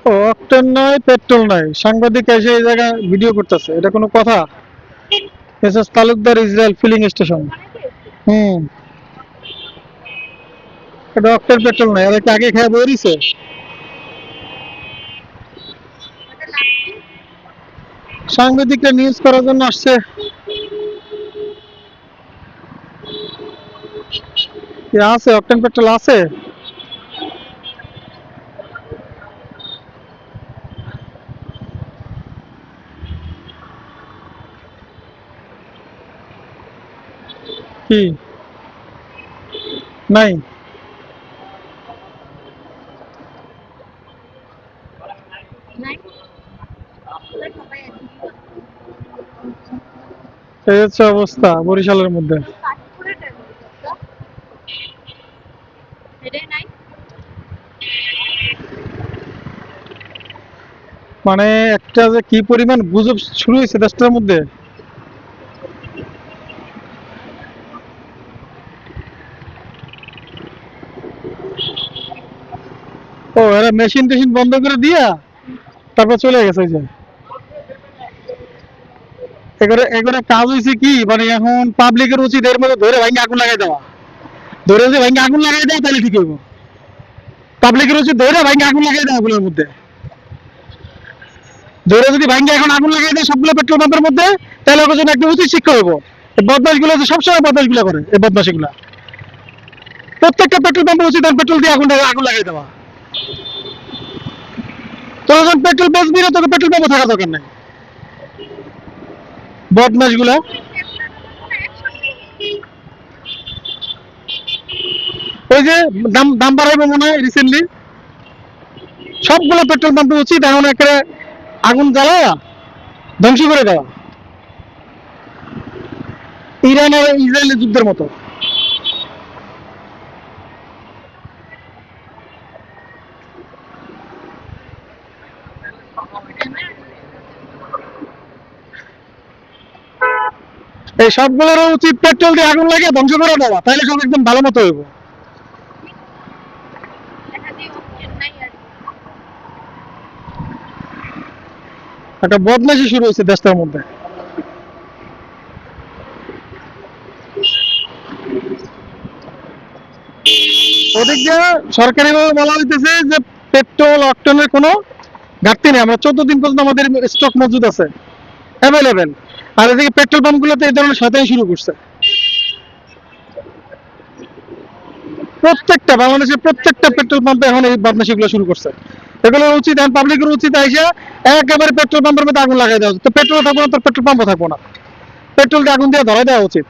ও octane নয়, petrol নাই, সাংবাদিক এসে এই জায়গায় ভিডিও করতেছে, এটা কোনো কথা? SS Talukdar Israel filling station. হুম। এটা অক্টেন পেট্রোল নাই, এদেরকে আগে খেয়ে বেরিয়েছে। সাংবাদিকরা নিউজ করার জন্য আসছে। কি আছে, অক্টেন পেট্রোল আছে? কি নাই? এই হচ্ছে অবস্থা বরিশালের মধ্যে। মানে একটা যে কি পরিমাণ গুজব শুরু হয়েছে দেশটার মধ্যে। ও এরা মেশিন টেশিন বন্ধ করে দিয়া তারপর চলে গেছে। ওই যে এগুলো এগুলো কাজ হয়েছে কি, মানে এখন পাবলিকের উচিত এর মধ্যে ধরে ভাঙে আগুন লাগাই দেওয়া। ধরে যে ভাঙে আগুন লাগাই দেওয়া তাহলে ঠিক হইব। পাবলিকের উচিত ধরে ভাঙে আগুন লাগাই দেওয়া ওগুলোর মধ্যে। ধরে যদি ভাঙে এখন আগুন লাগাই দেয় সবগুলো পেট্রোল পাম্পের মধ্যে, তাহলে ওর জন্য একটা উচিত শিক্ষা হইব। এই বদমাশ গুলো যে সবসময় বদমাশ গুলো করে, এই বদমাশি গুলা প্রত্যেকটা পেট্রোল পাম্পের উচিত পেট্রোল দিয়ে আগুন আগুন লাগাই দেওয়া। তো যখন পেট্রোল বেচবি না তোকে পেট্রোল পাম্পে থাকা দরকার নাই। বদমাশ গুলা। ওই যে দাম দাম বাড়াইবো মনে হয় রিসেন্টলি, সবগুলো পেট্রোল পাম্পের উচিত এখন একটা আগুন জ্বালায়া ধ্বংস করে দেওয়া, ইরান আর ইসরায়েলের যুদ্ধের মতো। এই সবগুলোর উচিত পেট্রোল দিয়ে আগুন লাগিয়ে ধ্বংস করে দেওয়া, তাহলে সব একদম ভালো মতো হইব। একটা বদমাশি শুরু হয়েছে দেশটার মধ্যে। ওদিক দিয়ে সরকারিভাবে বলা হইতেছে যে পেট্রোল অক্টেনের কোনো ঘাটতি নেই, আমরা 14 দিন পর্যন্ত আমাদের স্টক মজুদ আছে, অ্যাভেলেবেল। আর এদিকে পেট্রোল পাম্পগুলোতে এই ধরনের শয়তানি শুরু করছে। প্রত্যেকটা বাংলাদেশের প্রত্যেকটা পেট্রোল পাম্পে এখন এই বদমাশিগুলো শুরু করছে। এগুলো উচিত এখন পাবলিকের উচিত আইসা একেবারে পেট্রোল পাম্পের মধ্যে আগুন লাগাই দেওয়া উচিত। তো পেট্রোল থাকবো না, তোর পেট্রোল পাম্পও থাকবো না, পেট্রোল দিয়ে আগুন দিয়ে ধরাই দেওয়া উচিত।